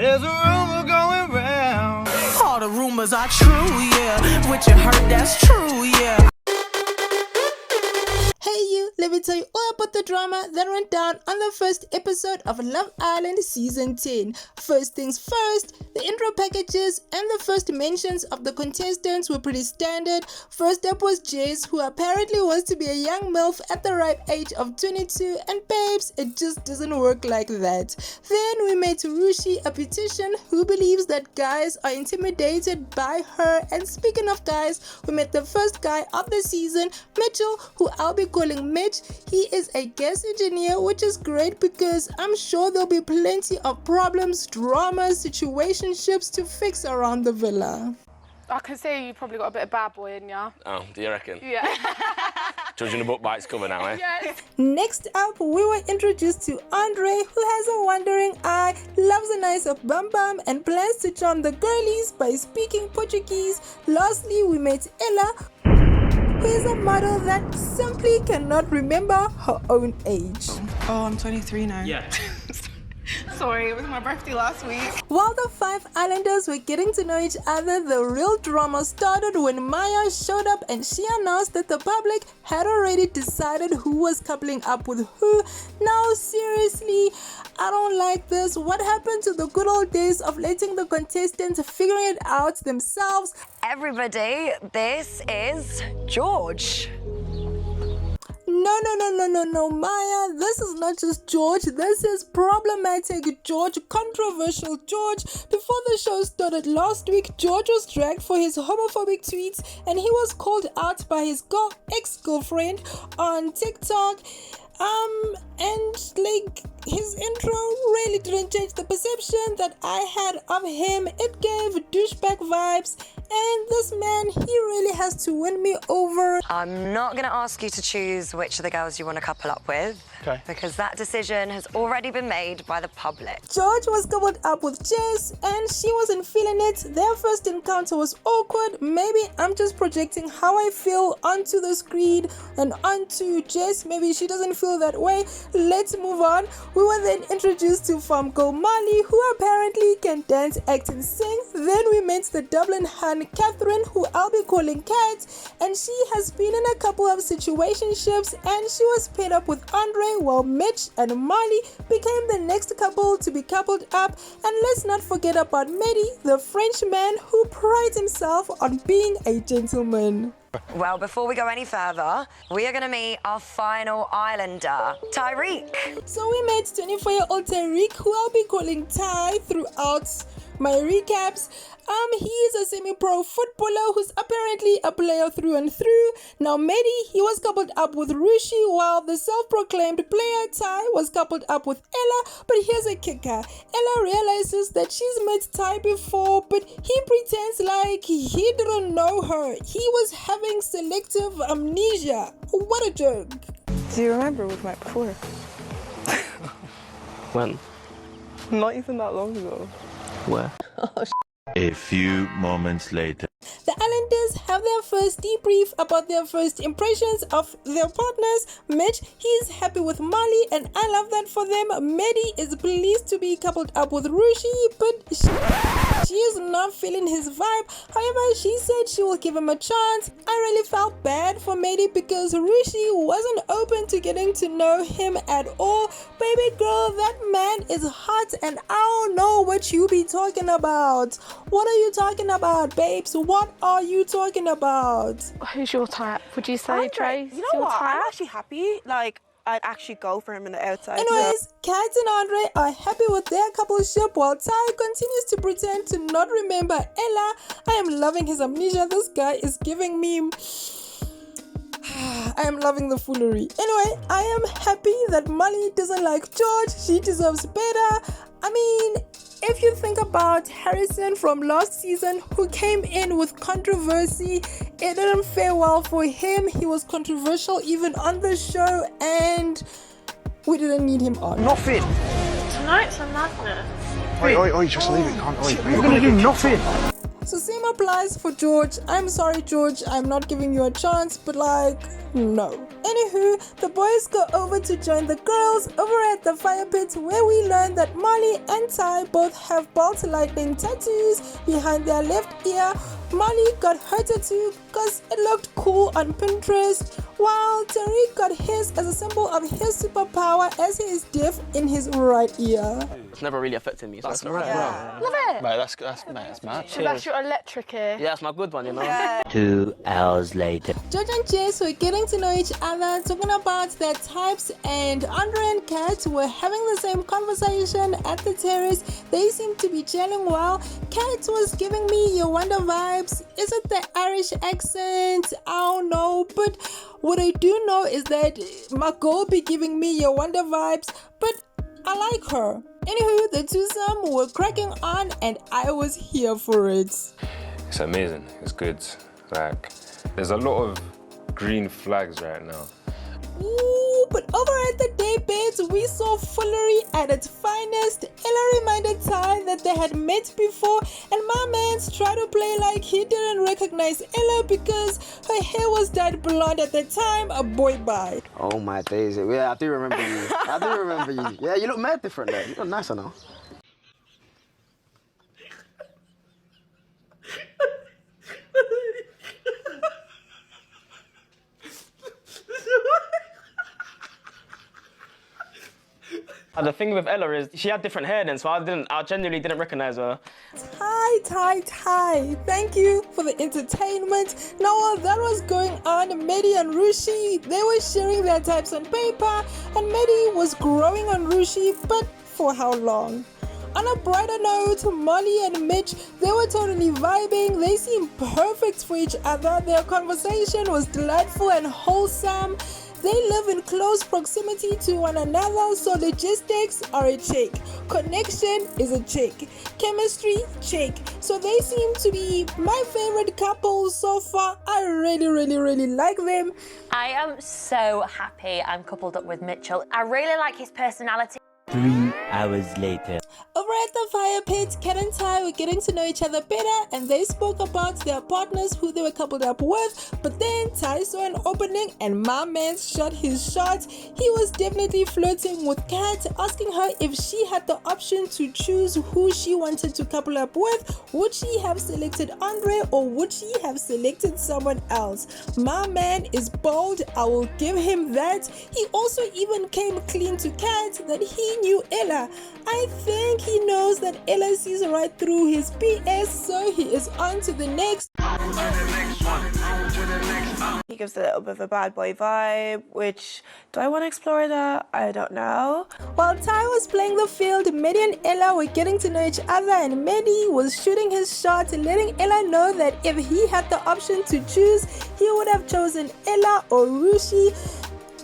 There's a rumor going round. All the rumors are true, yeah. What you heard, that's true, yeah. Hey you, let me tell you all about the drama that went down on the first episode of Love Island Season 10. First things first, the intro packages and the first mentions of the contestants were pretty standard. First up was Jess, who apparently wants to be a young MILF at the ripe age of 22, and babes, it just doesn't work like that. Then we met Ruchee, a beautician who believes that guys are intimidated by her, and speaking of guys, we met the first guy of the season, Mitchel, who I'll be calling Mitch. He is a gas engineer, which is great because I'm sure there'll be plenty of problems, dramas, situationships to fix around the villa. I can see you probably got a bit of bad boy in ya. Oh, do you reckon? Yeah. Judging the book by its cover now, eh? Yes. Next up, we were introduced to André, who has a wandering eye, loves a nice bum bum, and plans to charm the girlies by speaking Portuguese. Lastly, we met Ella, who is a model that simply cannot remember her own age. Oh, I'm 23 now. Yeah. Sorry, it was my birthday last week. While the five islanders were getting to know each other, the real drama started when Maya showed up and she announced that the public had already decided who was coupling up with who. Now seriously, I don't like this. What happened to the good old days of letting the contestants figure it out themselves? Everybody, this is George. No, Maya, this is not just George, this is problematic George, controversial George. Before the show started last week, George was dragged for his homophobic tweets and he was called out by his ex-girlfriend on TikTok. And like his intro really didn't change the perception that I had of him. It gave douchebag vibes, and this man, he really has to win me over. I'm not going to ask you to choose which of the girls you want to couple up with. Okay. Because that decision has already been made by the public. George was coupled up with Jess and she wasn't feeling it. Their first encounter was awkward. Maybe I'm just projecting how I feel onto the screen and onto Jess. Maybe she doesn't feel that way. Let's move on. We were then introduced to farm girl Molly, who apparently can dance, act and sing. Then we met the Dublin Hun Catherine, who I'll be calling Cat, and she has been in a couple of situationships and she was paired up with André, while Mitch and Molly became the next couple to be coupled up. And let's not forget about Medhi, the French man who prides himself on being a gentleman. Well, before we go any further, we are going to meet our final islander, Tyrique. So we met 24-year-old Tyrique, who I'll be calling Ty throughout my recaps. He is a semi-pro footballer who's apparently a player through and through. Now Medhi, he was coupled up with Ruchee, while the self-proclaimed player Ty was coupled up with Ella. But here's a kicker. Ella realizes that she's met Ty before, but he pretends like he didn't know her. He was having selective amnesia. What a joke. Do you remember we met before? When? Not even that long ago. Where? A few moments later. The Islanders have their first debrief about their first impressions of their partners. Mitch, he's happy with Molly and I love that for them. Medhi is pleased to be coupled up with Ruchee, but she is not feeling his vibe. However, she said she will give him a chance. I really felt bad for Medhi because Ruchee wasn't open to getting to know him at all. Baby girl, that man is hot and I don't know what you be talking about. What are you talking about, babes? What are you talking about? Who's your type? Would you say, Trace? You know what? I'm actually happy. Like, I'd actually go for him in the outside. Anyways, Cat and André are happy with their coupleship while Ty continues to pretend to not remember Ella. I am loving his amnesia. This guy is giving me... I am loving the foolery. Anyway, I am happy that Molly doesn't like George. She deserves better. I mean, if you think about Harrison from last season, who came in with controversy, it didn't fare well for him. He was controversial even on the show and we didn't need him on. Nothing. Tonight's a madness. Oi, just leave it, can't we? We're gonna do nothing. So same applies for George. I'm sorry, George, I'm not giving you a chance, but like, no. Anywho, the boys go over to join the girls over at the fire pit, where we learn that Molly and Ty both have bolt lightning tattoos behind their left ear. Molly got her tattoo because it looked cool on Pinterest, while Tyrique got his as a symbol of his superpower as he is deaf in his right ear. It's never really affected me. So That's it's right. not Love it. Mate, that's mad. So that's your electric ear. Yeah, that's my good one, you know. 2 hours later. George and Jess were getting to know each other, talking about their types, and André and Cat were having the same conversation at the terrace. They seemed to be gelling well. Cat was giving me your wonder vibes. Is it the Irish accent? I don't know, but what I do know is that my girl be giving me your wonder vibes, but I like her. Anywho, the twosome were cracking on and I was here for it. It's amazing. It's good. Like, there's a lot of green flags right now. Ooh, but over at the day beds, we saw foolery at its finest. Ella reminded Ty that they had met before, and my man's tried to play like he didn't recognize Ella because her hair was dyed blonde at the time. A boy bye. Oh my days. Yeah, I do remember you. I do remember you. Yeah, you look mad different there. You look nicer now. The thing with Ella is she had different hair then, so I genuinely didn't recognize her. Ty. Thank you for the entertainment. Now while that was going on, Mehdi and Ruchee, they were sharing their types on paper, and Medhi was growing on Ruchee, but for how long? On a brighter note, Molly and Mitch, they were totally vibing. They seemed perfect for each other. Their conversation was delightful and wholesome. They live in close proximity to one another, so logistics are a check. Connection is a check. Chemistry, check. So they seem to be my favorite couple so far. I really like them. I am so happy I'm coupled up with Mitchel. I really like his personality. 3 hours later. Over at the fire pit, Cat and Ty were getting to know each other better, and they spoke about their partners who they were coupled up with. But then Ty saw an opening and my man shot his shot. He was definitely flirting with Cat, asking her if she had the option to choose who she wanted to couple up with. Would she have selected André or would she have selected someone else? My man is bold, I will give him that. He also even came clean to Cat that he knew Ella. I think he knows that Ella sees right through his BS, so he is on to the next. He gives a little bit of a bad boy vibe, which, do I want to explore that? I don't know. While Ty was playing the field, Mehdi and Ella were getting to know each other, and Medhi was shooting his shot, letting Ella know that if he had the option to choose, he would have chosen Ella or Ruchee.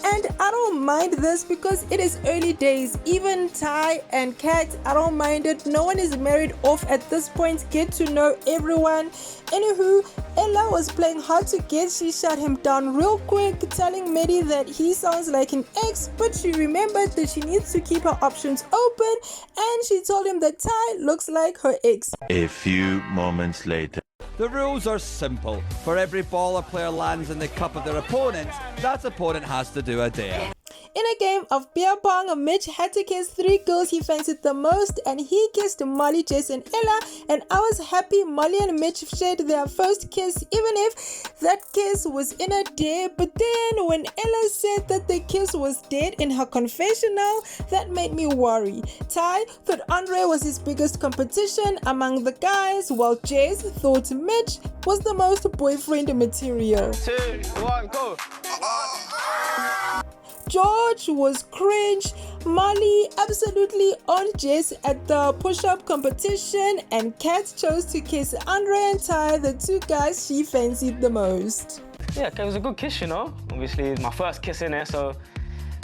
And I don't mind this because it is early days. Even Ty and Cat, I don't mind it. No one is married off at this point. Get to know everyone. Anywho, Ella was playing hard to get. She shut him down real quick, telling Medhi that he sounds like an ex, but she remembered that she needs to keep her options open, and she told him that Ty looks like her ex. A few moments later. The rules are simple. For every ball a player lands in the cup of their opponent, that opponent has to do a dare. In a game of beer pong, Mitch had to kiss 3 girls he fancied the most, and he kissed Molly, Jess and Ella, and I was happy Molly and Mitch shared their first kiss, even if that kiss was in a dare. But then when Ella said that the kiss was dead in her confessional, that made me worry. Ty thought André was his biggest competition among the guys, while Jess thought Mitch was the most boyfriend material. 2, 1, go! George was cringe. Molly absolutely on Jess at the push-up competition, and Kat chose to kiss André and Ty, the 2 guys she fancied the most. Yeah, it was a good kiss, you know. Obviously, my first kiss in it, so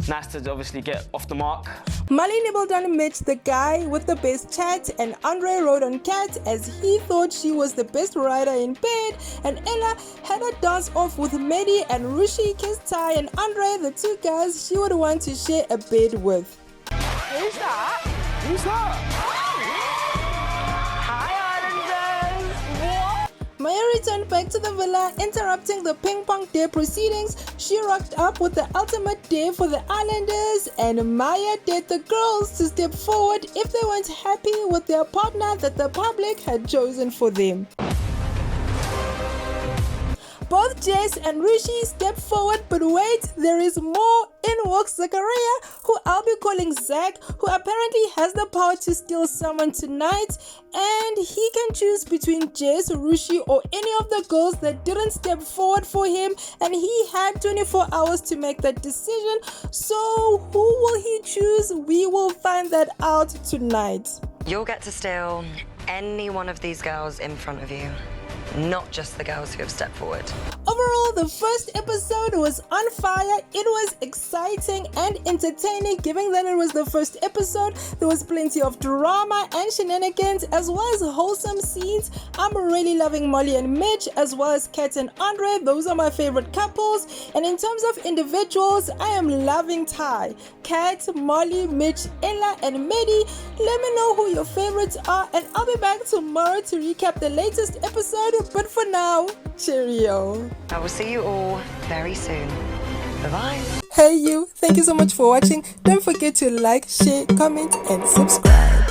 nice to obviously get off the mark. Molly nibbled on Mitch, the guy with the best chat, and André rode on Kat as he thought she was the best rider in bed, and Ella had a dance off with Medhi, and Ruchee kissed Ty and André, the 2 guys she would want to share a bed with. Who's that? Who's that? Hi, Islanders! What? Maya returned back to the villa, interrupting the ping pong day proceedings. She rocked up with the ultimate day for the islanders, and Maya dared the girls to step forward if they weren't happy with their partner that the public had chosen for them. Both Jess and Ruchee step forward, but wait, there is more. In walks Zachariah, who I'll be calling Zach, who apparently has the power to steal someone tonight, and he can choose between Jess, Ruchee, or any of the girls that didn't step forward for him, and he had 24 hours to make that decision. So who will he choose? We will find that out tonight. You'll get to steal any one of these girls in front of you. Not just the girls who have stepped forward. Overall, the first episode was on fire. It was exciting and entertaining, given that it was the first episode. There was plenty of drama and shenanigans, as well as wholesome scenes. I'm really loving Molly and Mitch, as well as Cat and André. Those are my favorite couples. And in terms of individuals, I am loving Ty, Cat, Molly, Mitch, Ella, and Medhi. Let me know who your favorites are, and I'll be back tomorrow to recap the latest episode. But for now, cheerio. I will see you all very soon. Bye-bye. Hey you, thank you so much for watching. Don't forget to like, share, comment, and subscribe.